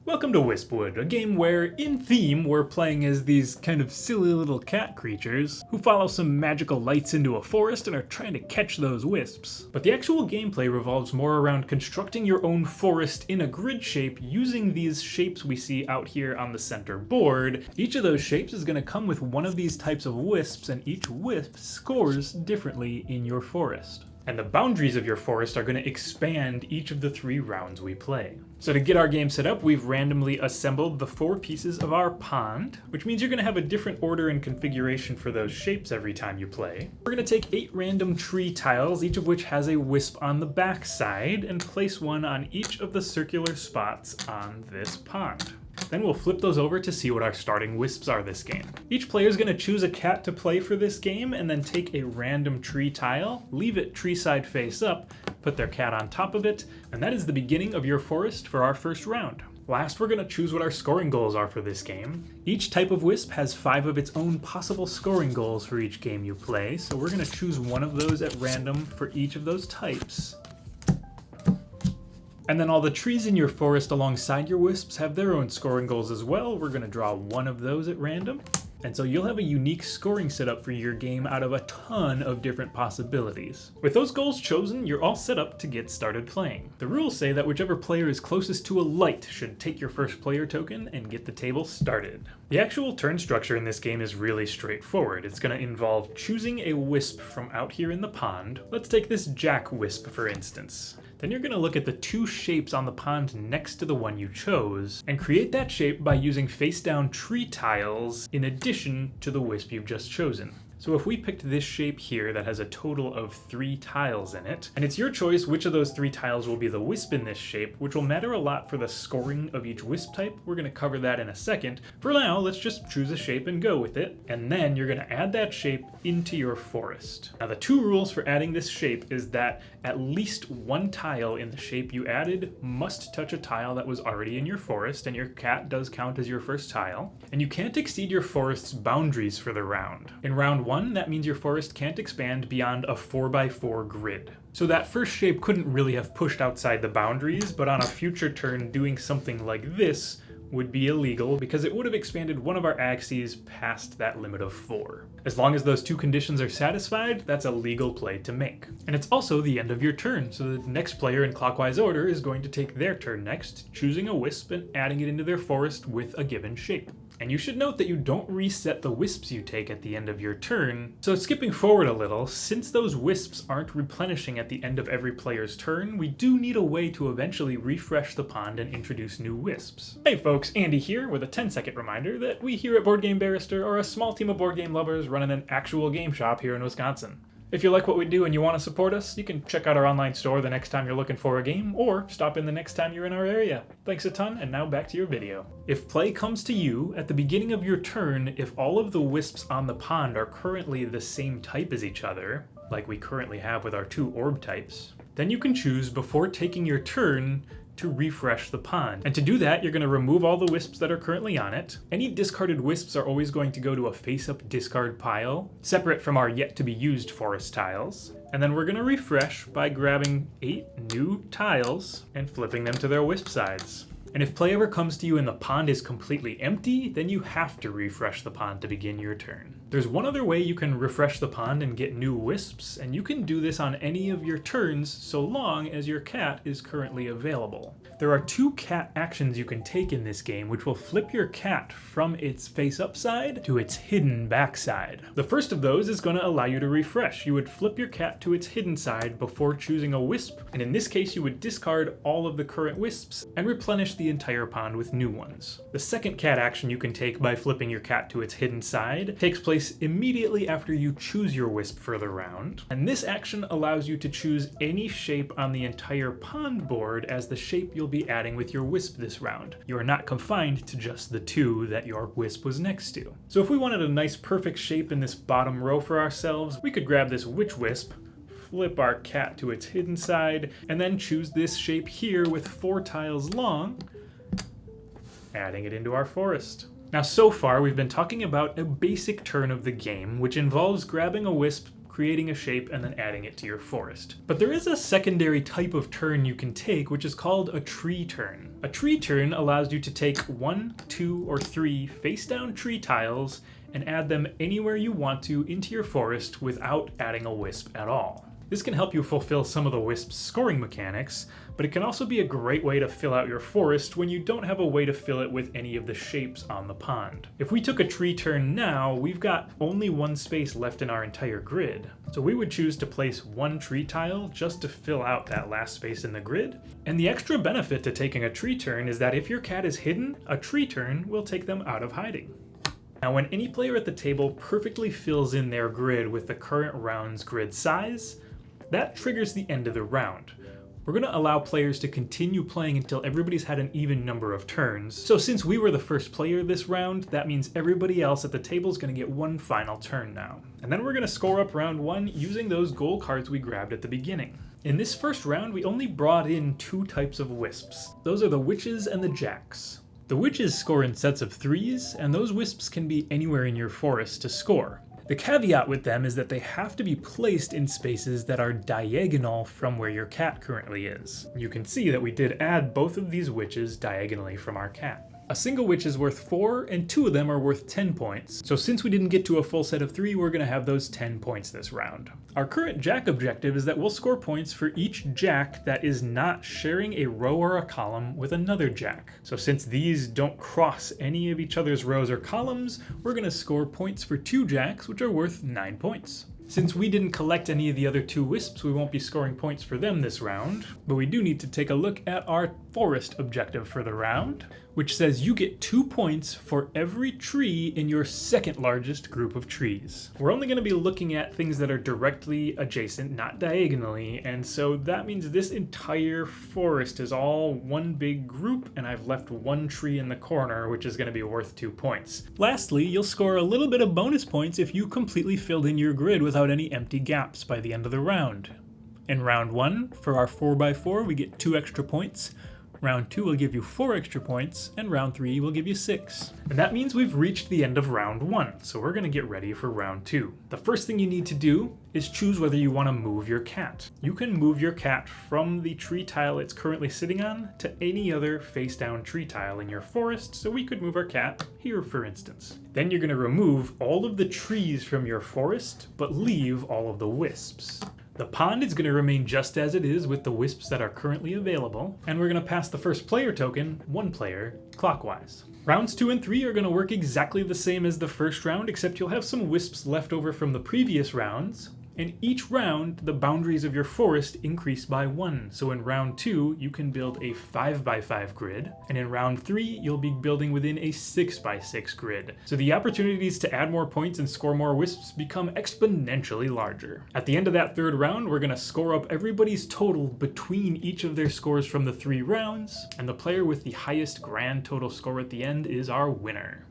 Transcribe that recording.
Welcome to WISPWOOD, a game where, in theme, we're playing as these kind of silly little cat creatures who follow some magical lights into a forest and are trying to catch those wisps. But the actual gameplay revolves more around constructing your own forest in a grid shape using these shapes we see out here on the center board. Each of those shapes is going to come with one of these types of wisps, and each wisp scores differently in your forest. And the boundaries of your forest are going to expand each of the 3 rounds we play. So to get our game set up, we've randomly assembled the 4 pieces of our pond, which means you're going to have a different order and configuration for those shapes every time you play. We're going to take 8 random tree tiles, each of which has a wisp on the back side, and place one on each of the circular spots on this pond. Then we'll flip those over to see what our starting wisps are this game. Each player is going to choose a cat to play for this game and then take a random tree tile, leave it tree side face up, put their cat on top of it, and that is the beginning of your forest for our first round. Last, we're going to choose what our scoring goals are for this game. Each type of wisp has 5 of its own possible scoring goals for each game you play, so we're going to choose one of those at random for each of those types. And then all the trees in your forest alongside your wisps have their own scoring goals as well. We're going to draw one of those at random. And so you'll have a unique scoring setup for your game out of a ton of different possibilities. With those goals chosen, you're all set up to get started playing. The rules say that whichever player is closest to a light should take your first player token and get the table started. The actual turn structure in this game is really straightforward. It's going to involve choosing a wisp from out here in the pond. Let's take this jack wisp for instance. Then you're going to look at the 2 shapes on the pond next to the one you chose, and create that shape by using face-down tree tiles in addition to the wisp you've just chosen. So if we picked this shape here that has a total of 3 tiles in it, and it's your choice which of those 3 tiles will be the wisp in this shape, which will matter a lot for the scoring of each wisp type. We're going to cover that in a second. For now, let's just choose a shape and go with it, and then you're going to add that shape into your forest. Now the 2 rules for adding this shape is that at least 1 tile in the shape you added must touch a tile that was already in your forest, and your cat does count as your first tile. And you can't exceed your forest's boundaries for the round. In round 1, that means your forest can't expand beyond a 4x4 grid. So that first shape couldn't really have pushed outside the boundaries, but on a future turn doing something like this would be illegal because it would have expanded one of our axes past that limit of 4. As long as those 2 conditions are satisfied, that's a legal play to make. And it's also the end of your turn, so the next player in clockwise order is going to take their turn next, choosing a wisp and adding it into their forest with a given shape. And you should note that you don't reset the wisps you take at the end of your turn. So skipping forward a little, since those wisps aren't replenishing at the end of every player's turn, we do need a way to eventually refresh the pond and introduce new wisps. Hey folks, Andy here with a 10-second reminder that we here at Board Game Barrister are a small team of board game lovers running an actual game shop here in Wisconsin. If you like what we do and you want to support us, you can check out our online store the next time you're looking for a game, or stop in the next time you're in our area. Thanks a ton, and now back to your video. If play comes to you, at the beginning of your turn, if all of the wisps on the pond are currently the same type as each other, like we currently have with our 2 orb types, then you can choose before taking your turn to refresh the pond. And to do that, you're going to remove all the wisps that are currently on it. Any discarded wisps are always going to go to a face-up discard pile, separate from our yet-to-be-used forest tiles. And then we're going to refresh by grabbing 8 new tiles and flipping them to their wisp sides. And if play ever comes to you and the pond is completely empty, then you have to refresh the pond to begin your turn. There's one other way you can refresh the pond and get new wisps, and you can do this on any of your turns so long as your cat is currently available. There are 2 cat actions you can take in this game which will flip your cat from its face-up side to its hidden backside. The first of those is going to allow you to refresh. You would flip your cat to its hidden side before choosing a wisp, and in this case you would discard all of the current wisps and replenish the entire pond with new ones. The second cat action you can take by flipping your cat to its hidden side takes place immediately after you choose your wisp for the round, and this action allows you to choose any shape on the entire pond board as the shape you'll be adding with your wisp this round. You are not confined to just the 2 that your wisp was next to. So if we wanted a nice perfect shape in this bottom row for ourselves, we could grab this witch wisp, flip our cat to its hidden side, and then choose this shape here with 4 tiles long, adding it into our forest. Now so far we've been talking about a basic turn of the game, which involves grabbing a wisp, creating a shape and then adding it to your forest. But there is a secondary type of turn you can take, which is called a tree turn. A tree turn allows you to take 1, 2, or 3 face-down tree tiles and add them anywhere you want to into your forest without adding a wisp at all. This can help you fulfill some of the wisp's scoring mechanics, but it can also be a great way to fill out your forest when you don't have a way to fill it with any of the shapes on the pond. If we took a tree turn now, we've got only one space left in our entire grid. So we would choose to place 1 tree tile just to fill out that last space in the grid. And the extra benefit to taking a tree turn is that if your cat is hidden, a tree turn will take them out of hiding. Now, when any player at the table perfectly fills in their grid with the current round's grid size, that triggers the end of the round. We're going to allow players to continue playing until everybody's had an even number of turns. So since we were the first player this round, that means everybody else at the table is going to get one final turn now. And then we're going to score up round 1 using those goal cards we grabbed at the beginning. In this first round, we only brought in 2 types of wisps. Those are the witches and the jacks. The witches score in sets of 3s, and those wisps can be anywhere in your forest to score. The caveat with them is that they have to be placed in spaces that are diagonal from where your cat currently is. You can see that we did add both of these witches diagonally from our cat. A single witch is worth 4, and 2 of them are worth 10 points. So since we didn't get to a full set of 3, we're going to have those 10 points this round. Our current jack objective is that we'll score points for each jack that is not sharing a row or a column with another jack. So since these don't cross any of each other's rows or columns, we're going to score points for 2 jacks, which are worth 9 points. Since we didn't collect any of the other 2 wisps, we won't be scoring points for them this round, but we do need to take a look at our forest objective for the round, which says you get 2 points for every tree in your second largest group of trees. We're only going to be looking at things that are directly adjacent, not diagonally, and so that means this entire forest is all one big group, and I've left 1 tree in the corner, which is going to be worth 2 points. Lastly, you'll score a little bit of bonus points if you completely filled in your grid without any empty gaps by the end of the round. In round 1, for our 4x4, we get 2 extra points. Round 2 will give you 4 extra points, and round 3 will give you 6. And that means we've reached the end of round 1, so we're going to get ready for round 2. The first thing you need to do is choose whether you want to move your cat. You can move your cat from the tree tile it's currently sitting on to any other face-down tree tile in your forest, so we could move our cat here, for instance. Then you're going to remove all of the trees from your forest, but leave all of the wisps. The pond is going to remain just as it is with the wisps that are currently available, and we're going to pass the first player token, 1 player, clockwise. Rounds 2 and 3 are going to work exactly the same as the first round, except you'll have some wisps left over from the previous rounds. And each round, the boundaries of your forest increase by 1. So in round 2, you can build a 5x5 grid, and in round 3, you'll be building within a 6x6 grid. So the opportunities to add more points and score more wisps become exponentially larger. At the end of that 3rd round, we're going to score up everybody's total between each of their scores from the 3 rounds, and the player with the highest grand total score at the end is our winner.